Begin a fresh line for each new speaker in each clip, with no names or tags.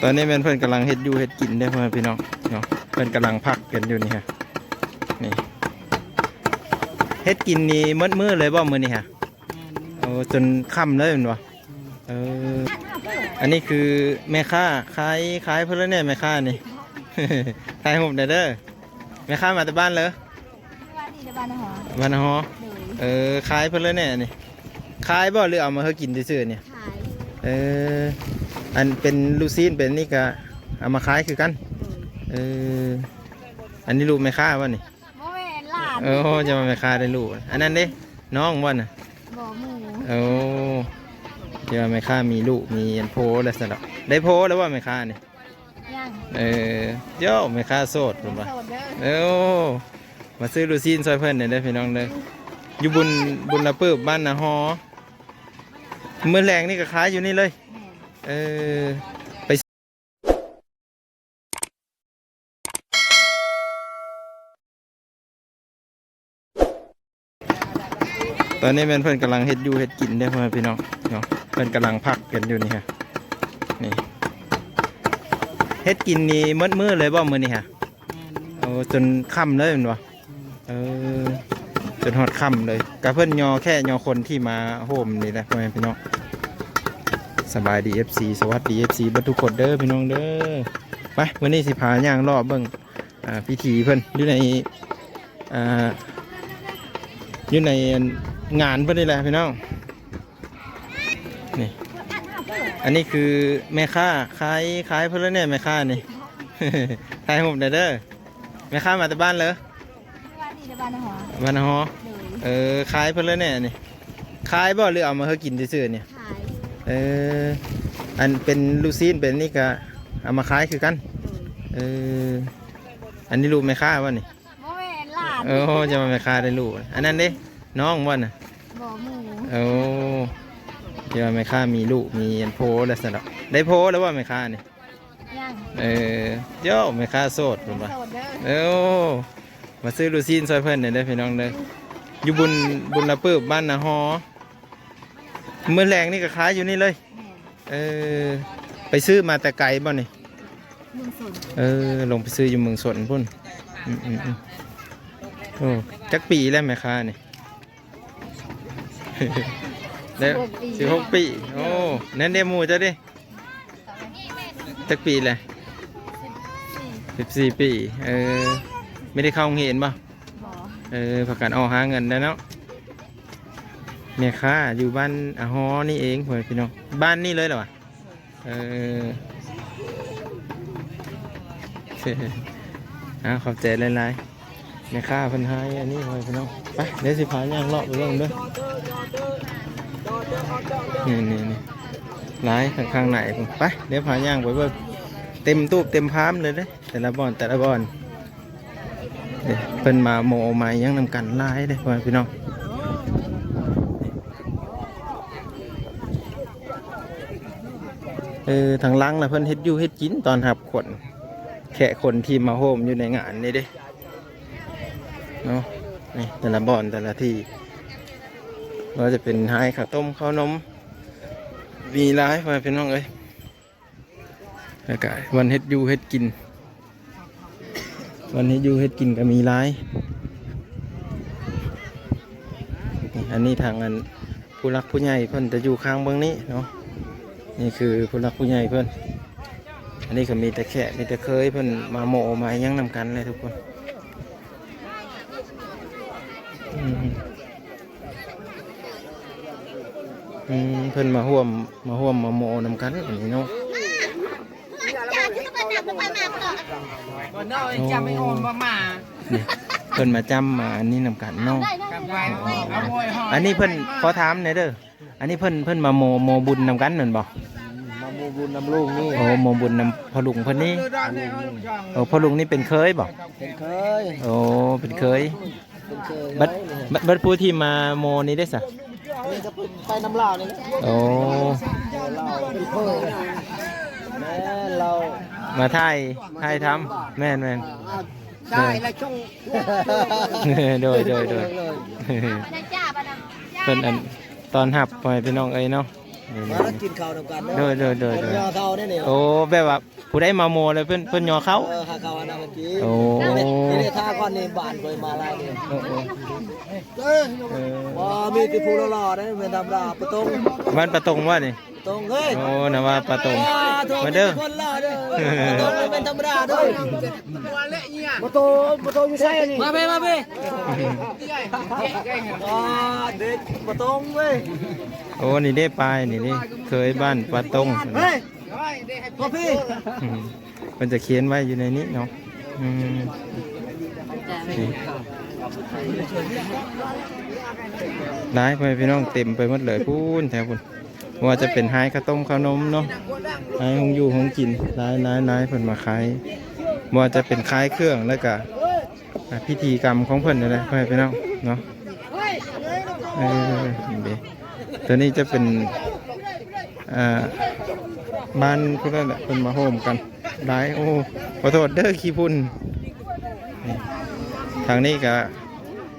ตอนนี้เพื่อนกำลังเฮ็ดอยู่เฮ็ดกินได้พ่อแม่พี่น้องเนาะเพื่อนกำลังพักกันอยู่นี่ฮะนี่เฮ็ดกินนี่มืดเลยบ่มื้อนี้ฮะโอ้จนค่ำเลยแม่นบ่เอออันนี้คือแม่ค้าขายเพิ่นแล้วเนี่ยแม่ค้านี่ ถ่ายรูปได้เด้อแม่ค้ามาแต่บ้านเลยบ้านหอขายเพิ่นแล้วเนี่ยนี่ขายบ่หรือเอามาให้กินซื่อๆเนี่ยอันเป็นลูซีนเป็นนี่ก็เอามาขายคือกันอันนี้ลูกแม่ค้าวะนี่จะมาแม่ค้าได้ลูกอันนั้นเด้น้องวะน่ะบ่หมูจะมาแม่ค้ามีลูกมีอันโพแล้วสำหรับได้โพแล้วว่าแม่ค้านี่ยังเจ้าแม่ค้าโสดถูกปะมาซื้อลูซีนซอยเพิ่นเนี่ยได้พี่น้องเลยอยู่บุญละปื้บบ้านนาฮอเมื่อแรงนี่ก็ขายอยู่นี่เลยไปตอนนี้เพื่อนกำลังเฮ็ดอยู่เฮ็ดกินได้พ่อแม่พี่น้องเนาะเพื่อนกำลังพักกันอยู่นี่ฮะนี่เฮ็ดกินนี่มืดเลยบ่มื้อนี้ฮะจนค่ำเลยแม่นบ่จนฮอดค่ำเลยกับเพื่อนแค่คนที่มาโฮมนี่แหละพ่อแม่พี่น้องสบายดี FC สวัสดี FC บัดทุกคนเด้อพี่น้องเด้อไปวันนี้สิพาย่างรอบเบิ่งพิธีเพิ่นอยู่ในงานเพิ่นนี่แหละพี่น้องนี่อันนี้คือแม่ค้าขายเพิ่นแล้วเนี่ยแม่ค้านี่ ถ่ายรูปได้เด้อแม่ค้ามาแต่บ้านเลยบ้านหอขายเพิ่นแล้วเนี่ยนี่ขายบ่หรือเอามาให้กินซื่อๆเนี่ยอันเป็นลูซีนเป็นนี่ก็เอามาขายคือกันอันนี้ลูกแม่ค้าวะนี่จะมาแม่ค้าได้ลูกอันนั้นเด้น้องวะน่ะบ่หมูจะมาแม่ค้ามีลูกมีอันโพแล้วสำหรับได้โพแล้วว่าแม่ค้านี่ยังเจ้าแม่ค้าโสดถูกปะมาซื้อลูซีนซอยเพิ่นเนี่ยได้พี่น้องเลยอยู่บุญละปื้บบ้านนาฮอเมื่อแรงนี่ก็ขายอยู่นี่เลยไปซื้อมาแต่ไกลบ่นี่ลงไปซื้ออยู่เมืองสนพุ่นจักปีแล้วแม่ค้านี่ แล้ว16 ปีนั่นเดมูจะดิจักปีเลย14 ปีไม่ได้เข้าโรงเรียนป่ะประกาศออกหาเงินได้เนาะแม่ค้าอยู่บ้านอาฮอนี่เองเพื่อนพี่น้องบ้านนี่เลยเหรอวะขอบใจหลายๆแม่ค้าเพิ่นให้อันนี้เพื่อนพี่น้องไปเดี๋ยวสิพาย่างเลาะไปเรื่องด้วยนี่ร้ายข้างไหนไปเดี๋ยวพาย่างไปเบิ่งเต็มตู้เต็มพามเลยเด้แต่ละบอนเพิ่นมาโมมายังนำกันร้ายเลยเพื่อนพี่น้องทางลังนะเพิ่นเฮ็ดอยู่เฮ็ดกินตอนหับคนแขกคนที่มาโฮมอยู่ในงานนี่เด้เนาะนี่แต่ละบ่อนแต่ละที่เราจะเป็นไฮข้าวต้มข้าวนมมีร้ายมาเป็นน้องเอ้ยอากาศวันเฮ็ดอยู่เฮ็ดกินก็มีร้ายอันนี้ทางอันผู้รักผู้ใหญ่เพิ่นจะอยู่ข้างเบื้องนี้เนาะนี่คือผู้รักผู้ใหญ่เพื่อนอันนี้ก็มีแต่แค่มีแต่เคยเพื่อนมาโมมายังนำกันเลยทุกคนเพื่อนมาห่วมมาโมนำกันอันนี้เนาะเพื่อนมาจำมาอันนี้นำกันเนาะอันนี้เพื่อนขอถามหน่อยเด้ออันนี้เพิ่นมาโมบุญนำกันเหมือนบอกมาโมบุญนำลุงนี่โมบุญนำพ่อลุงเพิ่นนี่พ่อลุงนี่เป็นเคยบอกเป็นเคยเป็นเคยบัดผู้ที่มาโมนี่ได้สะไปน้ำลาวนี่แม่เรามาไทยทำแม่นได้แล้วช่องโดยเพิ่นอันตอนหับไปพี่น้องเอ้ยเนาะ
มากินข้าวนำกัน
โดย
คนยอเขาเนี่ยนี่
โอ้แบบว่าผู้ได้มาโมเลยเพิ่นยอเขา
หาข้าวอันนั้นเมื่อกี้
โอ้
นี่ท่าก้อนนี่บ้านเคยมาลายนี่
เออ
ว่ามีที่ผู้หล่อๆได้เป็นธรรมดาประตง
บ้านประตงว่านี่
ตรงเฮ้ย
โอ้นะว่าประตง
มา
มา
เด้
เด้
อ
อ
คนหล่อเด้อประตงเป็นธรรมดาเด้อประตูอยู่ใช่นี่มาเพ่เด็กประตงเว้ย
โอ้นี่ได้ปลายนี่ดิเคยบ้านประตง
เฮ้ยพ่อพี่
มันจะเขียนไว้อยู่ในนี้เนาะอืมนี่ร้ายไปพี่น้องเต็มไปหมดเลยพูนแถวพูนว่าจะเป็นไฮข้าวต้มข้าวนมเนาะไฮหงอยู่หงกินร้ายเพิ่นมาขายว่าจะเป็นขายเครื่องแล้วก็พิธีกรรมของเพิ่นอะไรไปพี่น้องเนาะนี่ตัวนี้จะเป็นบ้านพวกนั้นแหละเพิ่นมาโฮมกันร้ายโอ้ขอโทษเด้อขี้พุ่นนี่ทางนี้ก็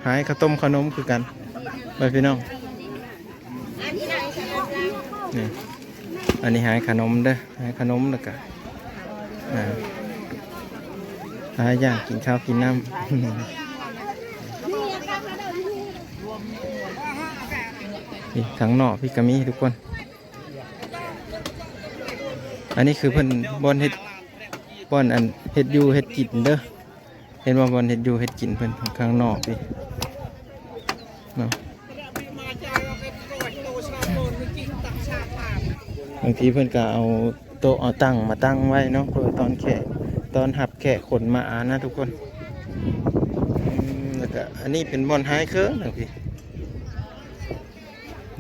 หายข้าวต้มขนมคือกันไปพี่น้องนี่อันนี้หายขนมเด้อหายขนมแล้วก็หายย่างกินข้าวกินน้ำ นี่ทั้งนอกพี่กามีทุกคน อันนี้คือเพิ่นบอนเฮ็ดบอนอันเฮ็ดอยู่เฮ็ดกินเด้อเห็นว่าบอนเฮ็ดอยู่เฮ็ดกินเพิ่นข้างนอกพี่เนาะบางทีเพิ่นก็เอาโต๊ะเอาตั้งมาตั้งไว้เนาะเพื่อตอนหับแขกขนมานะทุกคนแล้วก็อันนี้เป็นบอนหายเครื่องนะพี่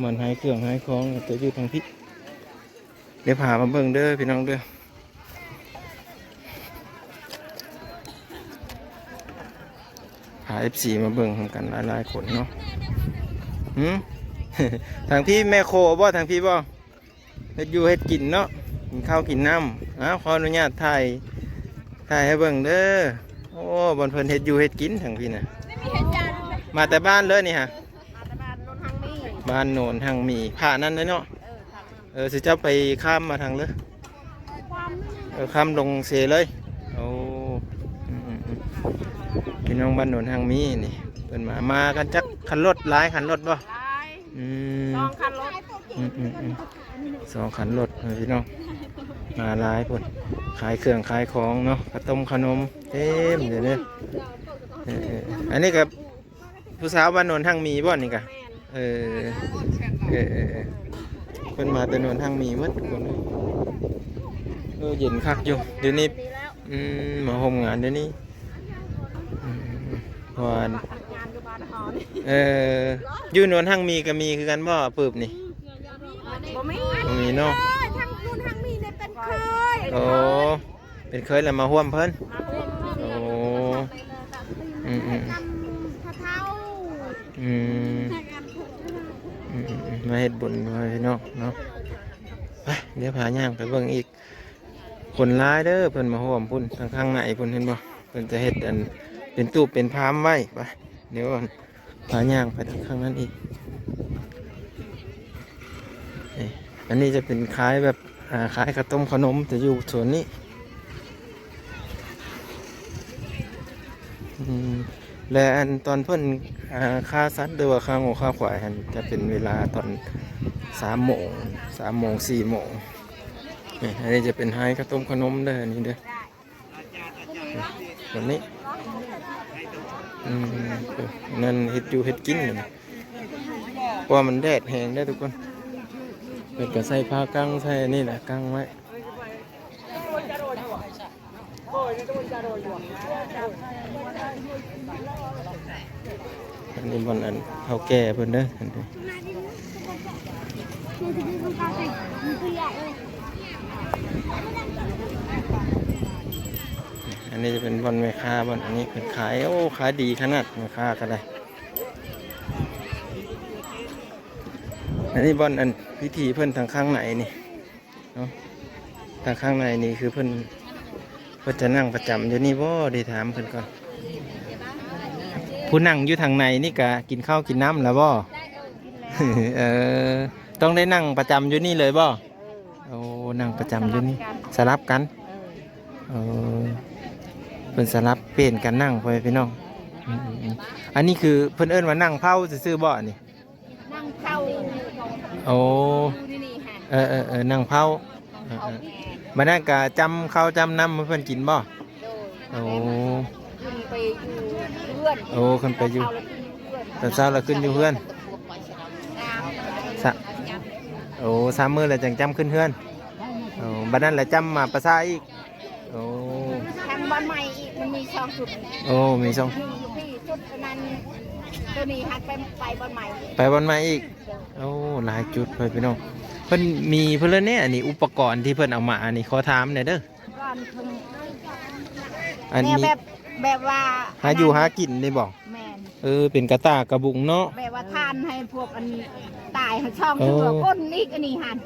บอนหายเครื่องหายของตัวอยู่ทางพี่เดี๋ยวพามาเบิ่งเด้อพี่น้องเด้อพา FC มาเบิ่งกันหลายๆคนเนาะทางพี่แม่โคบ่ทางพี่บ่เฮ็ดอยู่เฮ็ดกินเนาะกินข้าวกินน้ำขออนุญาตถ่ายให้เบิ่งเด้อโอ้บนเพิ่นเฮ็ดอยู่เฮ็ดกินทางพี่น่ะมาแต่บ้านเลยนี่ฮะบ้านโนนทางมีผ่านั่นเลยเนาะสิเจ้าไปข้ามมาทางเลยข้ามลงเสเลยโอ้พี่น้องบ้านโนนทางมีนี่เป็นมากันจักคันรถหลายคันรถบ่2 คันรถ2 คันรถพี่น้องมาหลายพุ่นขายเครื่องขายของเนาะข้าวต้มขนมเต็มเดี๋ยวนี้อันนี้กับผู้สาวบ้านโนนทางมีบ่นี่กะเป็นมาแต่โนนทางมีมัดทุกคนเลยเย็นคักอยู่เดี๋ยวนี้มาโฮมงานเดี๋ยวนี้วันอยู่โนนทางมีก็มีคือกันบ่ปืบนี่บ่มีเนาะ
ทางนู่นทางมีเนี่ยเป็นเคย
โอ้เป็นเคยแล้วมาห่วมเพิ่นโอ้
เท่า
มาเฮ็ดบุญมาพี่น้องเนาะไปเดี๋ยวพาย่างไปเบิ่งอีกคนร้ายเด้อเพิ่นมาห่วมพุ่นทางข้างในพุ่นเห็นบ่เพิ่นจะเฮ็ดอันเป็นตู้เป็นพามไว้ไปเดี๋ยวพาย่างไปทางข้างนั้นอีกอันนี้จะเป็นคล้ายแบบคล้ายข้าวต้มขนมจะอยู่ส่วนนี้และอันตอนเพิ่นค่าซัดหรือว่าค่างูค่าขวายจะเป็นเวลาตอน3 โมง 4 โมงนี่อันนี้จะเป็นไฮข้าวต้มขนมเด้อนี่เด้อแบบนี้นั่นเฮ็ดอยู่เฮ็ดกินเลยเพราะว่ามันแดดแห้งได้ทุกคนเปิดก็ใส่ผ้ากั้งใส่นี่แหละกั้งไว้อันนี้บนอันเขาแก่เพิ่นเด้ออันนี้จะเป็นบอลแม่ค้าบอลอันนี้เป็นขายโอ้ขายดีขนาดแม่ค้าก็ได้อันนี้บอลอันพิธีเพิ่นทางข้างไหนนี่เนาะทางข้างในนี่คือเพิ่นจะนั่งประจำอยู่นี่บ่ได้ถามเพิ่นก่อนผู้นั่งอยู่ทางในนี่กะกินข้าวกินน้ำแล้วบ่ ต้องได้นั่งประจำอยู่นี่เลยบ่โอ้นั่งประจำอยู่นี่สลับกันเออเพิ่นสลับเปลี่ยนกันนั่งไปพี่น้องอันนี้คือเพิ่นเอิ้นว่านั่งเผาซื่อๆบ่นี่
นั่งเข้า
โอ้
ที่นี่ค่ะ
นั่งเผาบัดนั้นก็จำข้าวจำน้ำให้เพิ่นกินบ่โอ้
ขึ้นไปอยู่เพื่อน
โอ้ขึ้นไปอยู่ตอนเช้าเราขึ้นอยู่เพื่อนโอ้3 มื้อแล้วจังจำขึ้นเพื่อนโอ้บัดนั้นแหละจำมาประสาอีกโอ้
ทางบ้านใหม่อีกมันมี2จุด
โอ้มี2
ที่จุดนั้นตัวนี้หัดไปบ้านใหม่
ไปวันใหม่อีกโอ้หลายจุดไปพี่น้องเพิ่นมีเพิ่นเนี่ยอันนี้อุปกรณ์ที่เพิ่นเอามาอันนี้ขอถามหน่อยเด้อ
ก่อนถึง
อัน
เนี่ย
นี้
แบบว่า
หาอยู่หากินได้บ่
แม่น
เป็นกระตากกระบุงเนาะ
แบบว่าทานให้พวกอันตายช่องเถื่อก้นอีกอันนี้หัน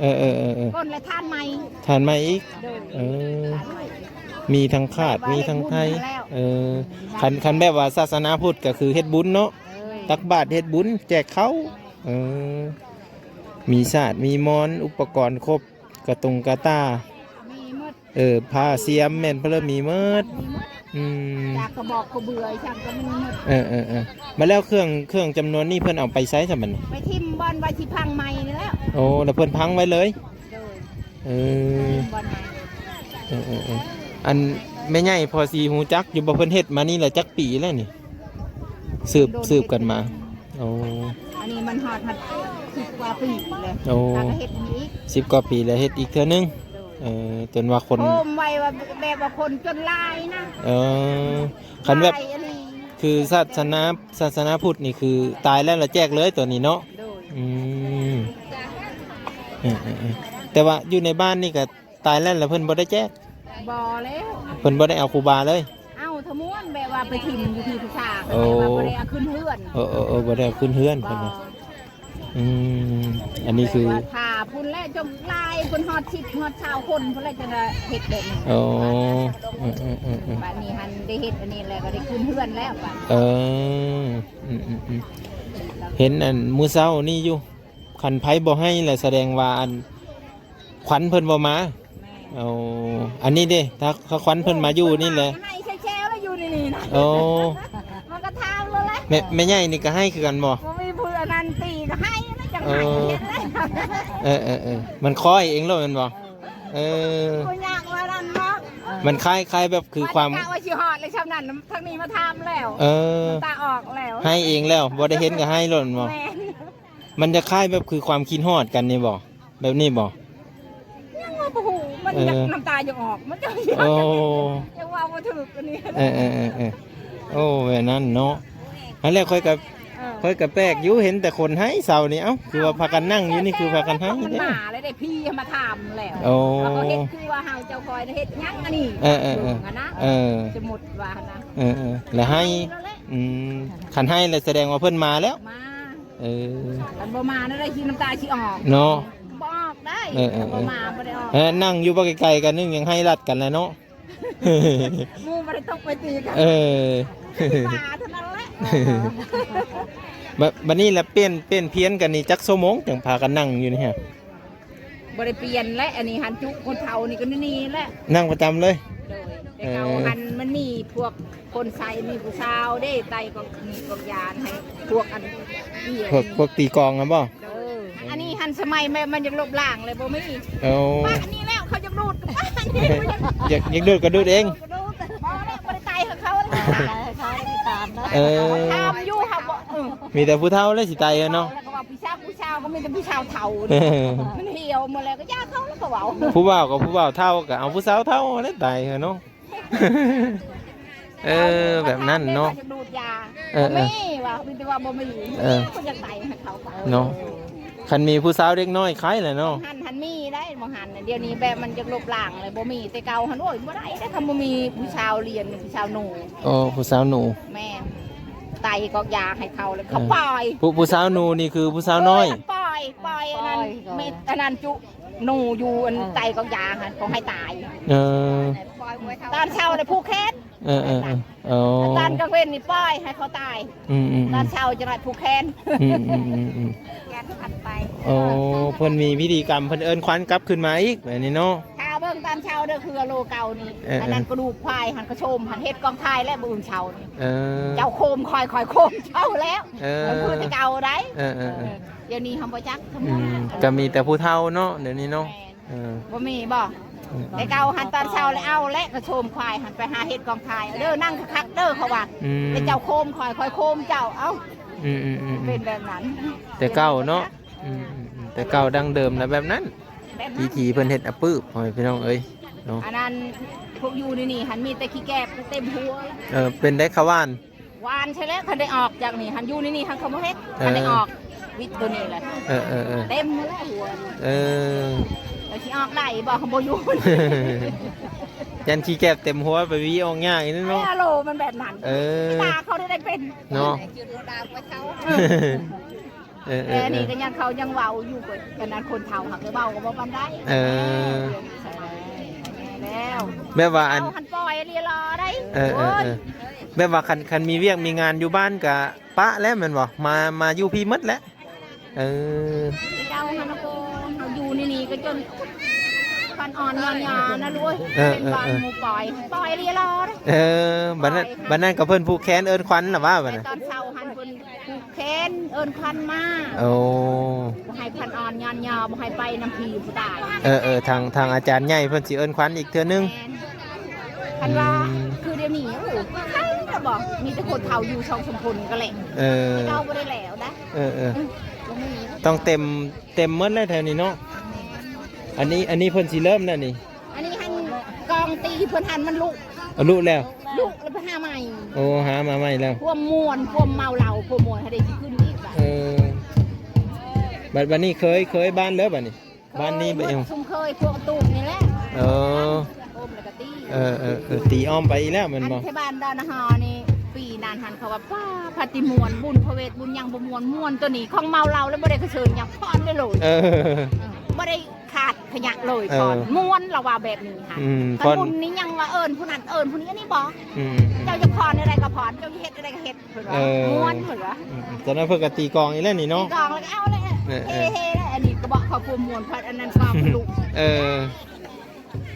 ก้นและทานใหม่
ทานมาอีก
เดิน
มีทั้งคาดมีทั้งไทยคันแบบว่าศาสนาพุทธก็คือเฮ็ดบุญเนาะตักบาตรเฮ็ดบุญแจกเขามีศาสตร์มีมอนอุปกรณ์ครบกระตุงกระตา
มีหมด
ผ้าเสียมแม่นเพนเริ่มมีเมิด
จากกระบอกกระเบือช่างก็มีหมด
มาแล้วเครื่องจำนวนนี้เพิ่นเอาไปใช้ซะบัดนี้
ไปทิมบอลไว้ที่พังใหม่นี่แล้ว
โอ้แล้วเพิ่นพังไว้เลย
บอลใหม่
อันแม่ใหญ่พอสีหูจักอยู่บ่เพิ่นเฮ็ดมานี่แหละจักปีแล้วนี่สืบกันมาโอ้
อันนี้มันหอด10 กว่าปีเลย
โอ้
แล้วก็เฮ็ดอีก
10 กว่าปีแล้วเฮ็ดอีกเทื่อนึงจนว่าคน
โอมไว้ว่าแบบว่าคนจนลายนะ
คันแบบ
ลายอันนี้
คือศาสนาพุทธนี่คือตายแล้วละแจกเลยตัวนี้เนาะแต่ว่าอยู่ในบ้านนี่ก็ตายแล้วละเพิ่นบ่ได้แจก
บ่แล้ว
เพิ่นบ่ได้เอาครูบาเลย
ทะม้วนแบบว่าไปถิ่มอยู่ที่ผู้ชายแบบบ่ได้เอาขึ้นเฮือน
บ่ได้เอาขึ้นเฮือนเพิ่นอันนี้คือ
ผ่าพุ่นแล้วจมลายพุ่นฮอด10ฮอด20คนพุ่นแล้วจะเฮ็ดแบบนี้บัดนี้หันได้เฮ็ดอันนี้แล้วก็ได้ขึ้นเฮือนแล้วบัด
เห็นอันมื้อเช้านี่อยู่คันไผบ่ให้แหละแสดงว่าอันขวัญเพิ่นบ่มาอันนี้เด้ถ้าขวัญเพิ่นมาอยู่นี่แหละ
ให้แช่ๆแล้วอยู่นี่นะมันก็ทางแล้วแหละ
แม่ใหญ่นี่ก็ให้คือกันบ่
มีเพื่อนนั่นตีก็ให้นะจังไห้เฮ็ดเลย
มันคอยเองแล้วแม่นบ่
บ่ยากว่านั่นเนาะ
มันคล้ายแบบคือความ
ว่าสิฮอดเลยชาวนั้นทางนี้มาทำแล้วตาออกแล้ว
ให้เองแล้วบ่ได้เห็นก็ให้ล้นบ่มันจะคล้ายแบบคือความคิดฮอดกันนี่บ่แบบนี้บ่
ยังว่าบ่ฮู้มันอยากน้ำตาจะออกมันจะยังว่าบ่ถูกอันนี้
โอ้แบบนั้นเนาะอันแรกค่อยกับแปลกอยู่เห็นแต่คนให้เสานี่คือว่าพากันนั่งอยู่นี่คือพากันให้
มันมาเลยได้พี่มาทำแล้วเขาเฮ็ดคือว่าเฮาเจ้าคอยเฮ็ดยังอันนี้นะจะหมดว่านะ
แล้วให้คันให้แล้วแสดงว่าเพิ่นมาแล้ว
มาคันบ่มาได้ที่น้ำตาสิออก
เนาะ
บอกได้บ่มาบ่ได้ออก
นั่งอยู่บ่ไกลๆกันนึงยังให้รัดกันแล้วเนาะ
มูบ่ได้ตกไปตีกันมาเท่านั้นแหละ
บัดนี้แล้วเปลี่ยนเพี้ยนกันนี่จักชั่วโมงจังพากันนั่งอยู่นี่ฮะ
บ่ได้เปลี่ยนและอันนี้หันจุคนเฒ่านี่ก็นี่แหละ
นั่งประจำเลย
แต่เขาหันมันมีพวกคนใส่มีผู้สาวได้ไตก็มีกองยานให้พวกอัน
พวกตีกองนะบ่
อันนี้หันสมัยแม่มันยังลบล้างเลยบ่มีป้าอันนี้แล้วเขาจะดูด
อยากดูดก็ดูดเอง
บ่ได้ไตเขาตามนะตามอยู่ค่ะบ่
มีแต่ผู้เฒ่าเลยสิไตเนาะ
แล้วก็ว่าผู้ชาวก็มีแต่ผู้ชาวเฒ่ามันเหี่ยวหมดแล้วก็ย่าเขาแล้วก็เว้า
ผู้บ่าวกับผู้บ่าวเฒ่าก็เอาผู้สาวเฒ่าแล้วไตเนาะแบบนั้นเนาะ
ดูดยาไม่ว่ามีแต่ว่าบ่มีก็จะไตให้เขาไป
เนาะคันมีผู้สาวเด็กน้อยคล้ายแหละเนาะ
หันมีได้บ่หันเดี๋ยวนี้แบบมันจะลบล้างเลยบ่มีแต่เก่าหันโอ้ยบ่ได้ถ้าบ่มีผู้ชาวเรียนผู้ชาวหนู
ผู้สาวหนู
แม่ไตก็ยาให้เขาเลยเขาปล่อย
ผู้สาวหนูนี่คือผู้สาวน้อย
ปล่อยอันนั้นเม็ดอันนั้นจุหนูอยู่อันไตก็ยาค่ะของให้ตายปล่อย ตอนเช้าเนี่ยผู้แค้นตอนกลางเว้นนี่ป้อยให้เขาตายตอนเช้าจะได้ผู้แค้นแกนขัดไป
โอ้เพิ่นมีพิธีกรรมเพิ่นเอิ้นควันกลับขึ้นมาอีกแบบนี้เนาะ
ข้าวเบิ่งตอนเช้าเด้อคือโลเก่านี่อันนั้นกระดูกควายหันกระโชมหันเฮ็ดกองไทยและบื้อเช้านี่เจ้าโคมคอยโคมเช้าแล้วมันคือจะเก่าได้เดี๋ยวนี้ทำบ่จัก
ก็มีแต่ผู้เฒ่าเนาะเดี๋ยวนี้เนาะ
บ่มีบ่แต่เก่าหันตอนเช้าแล้วเอาและกระโชมควายหันไปหาเฮ็ดกองไทยเด้อนั่งคักเด้อเขาว่าแต่เจ้าโคมคอยโคมเจ้าเอ้าเป็นแบบนั้น
แต่เก่าเนาะแต่เก่าดังเดิมนะแบบนั้นพิธีเพิ่นเฮ็ดอะปื้บพ่อพี่น้องเอ้ยเนาะ
อันนั้นพวกอยู่นี่หันมีแต่ขี้แกบเต็มหัว
เป็นได้ขวาน
ใช่แล้วคันได้ออกจากนี่หันอยู่นี่หันเขาบ่เฮ็ดคันได้ออกวิทย์ตัวนี้แหละเต็มแล้วหัวแล้วสิออกได้บ่เขาบ่อยู่
ยันขี้แกบเต็มหัวไปวิออกง่ายนี่เนาะ
ฮัลโหลมันแบบนั้นตาเขาได้เป็น
เนาะ
แต่นี่ก็ยังเขายังเว้าอยู่กันนั้นคนเฒ่าหักเว้าก็บ่ปานได้แล้ว
แบบว่าอัน
หันปล่อยเรียรอได้
แบบว่าคันมีเวียกมีงานอยู่บ้านกะปะแล้วแม่นบ่มาอยู่พี่มดแล้ว
เจ้าฮันโกเขาอยู่นี่ก็จนฟันอ่อนยานะลูกเป็นบ้านหมูปล่อยเรียรอ
บัดนั้นกับเพิ่นผู้แค้นเอิ้นควันล่ะว่าบัดนั้น
ตอนเช้าหันเพิ่นผู้แค้นเอิ้นควันมา
บ่
ให้พันอ่อนยาบ่ให้ไปน้ำผีผู้ตาย
ทางอาจารย์ใหญ่เพิ่นสิเอิ้นควันอีกเทื่อนึง
คันว่าคือเดี๋ยวนี้ใครจะบอกมีแต่คนเฒ่าอยู่ช่องชุมพลก็แหละเราบ่ได้แล้วนะ
ต้องเต็มหมดเลยแถวนี้เนาะอันนี้เพิ่นสิเริ่มแล้วนี่
อันนี้หันกองตีเพิ่นหันมันลุก
แล้ว
ลุกแล้วไปหาใหม่
หามาใหม่แล้ว
พวกมวนพวกเมาเหล้าพวกมวนให้ได้ขึ้นอีก
บัดนี้เคยบ้านแล้วบัดนี้บ้านนี้ไป
ซุ่มเคยพวกตูบนี่แหละ
โอ้มแล้วก็ตีตีอ้อมไปแล้วมันบ่
ที่บ้านดอนหอนี่ปีนานหันเขาว่าป้าปฏิมวลบุญพระเวทบุญยังบ่มวลม่วนตัวนี้ของเมาเหล้าแล้วบ่ได้กระเชิญหยังพรได้เลยบ่ได้ขาดขยะเลยพรม่วนเราว่าแบบนี้ค่ะแต่บุญนี้ยังว่าเอิญผู้นั้นเอิญผู้นี้อันนี้บอกเจ้าจะพรอะไรก็พรเจ้าเฮ็ดอะไรก็เฮ็ดเพิ่นว่าม่วนเพิ่นว่า
ตอนนั้นเพิ่นก็ตีกองอีแล้วนี่เนาะ
ตีกองแล้วก็เอาเลยเฮ้อันนี้ก็บอกเขาพูดม่วนเพิ่นอันนั้นความลุก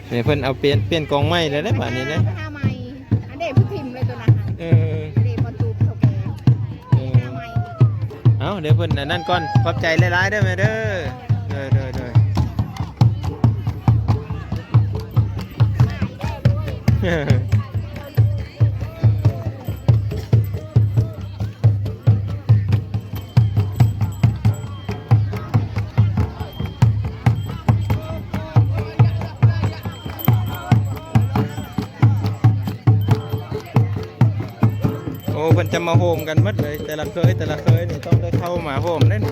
เนี่ยเพิ่นเอาเปลี่ยนกองไม้แล้วได้บัดนี้นะ
หาใหม่อันเด้ผู้ทิ่มเลยตัวนั้นเด้บ่ตูบเท่าแก่หาใหม่
เอาเดี๋ยวเพิ่นนั่นก่อนขอบใจหลายๆเด้อแม่เด้อเพิ่นจะมาโฮมกันหมดเลยแต่ละเคยนี่ต้องได้เข้ามาโฮมเล่น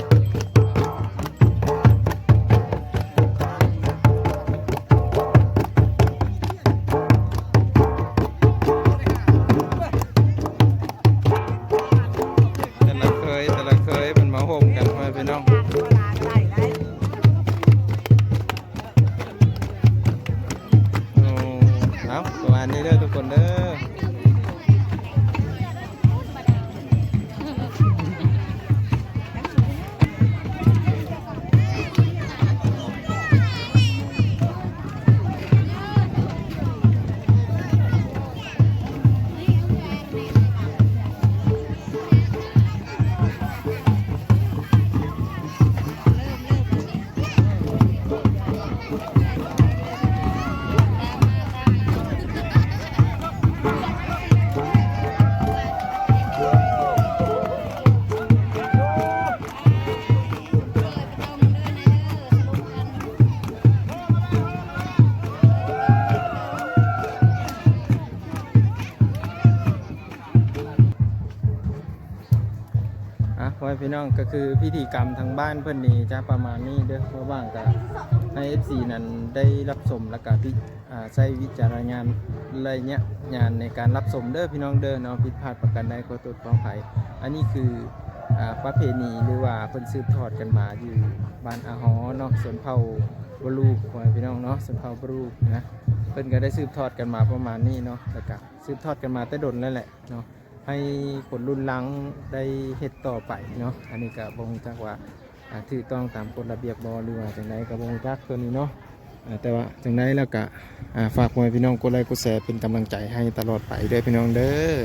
แต่ละเคยมันมาโฮมกันมาพี่น้องเอาประมาณนี้เด้อทุกคนเด้อพี่น้องก็คือพิธีกรรมทางบ้านเพื่อนนี่จะประมาณนี้เด้อเพราะว่างกับให้ FC นั้นได้รับชมและก็ใช้วิจารณญาณอะไรเงี้ยญาณในการรับชมเด้อพี่น้องเด้อเนาะผิดพลาดประกันใดขอโทษขออภัยอันนี้คือประเพณีหรือว่าเพิ่นสืบทอดกันมาอยู่บ้านอาหอเนาะส่วนเผ่าบลูพี่น้องเนาะส่วนเผ่าบลูนะ พิ่นก็ได้สืบทอดกันมาประมาณนี้เนาะแล้วก็สืบทอดกันมาแต่ดนแล้วแหละเนาะให้คนรุ่นหลังได้เฮ็ดต่อไปเนาะอันนี้ก็บ่ฮู้จักว่าถูกต้องตามกฎระเบียบบ่หรือว่าจังไดก็บ่ฮู้จักตัวนี้เนาะแต่ว่าจังไดแล้วก็ฝากพ่อแม่พี่น้องกดไลค์กดแชร์เป็นกำลังใจให้ตลอดไปเด้อพี่น้องเด้อ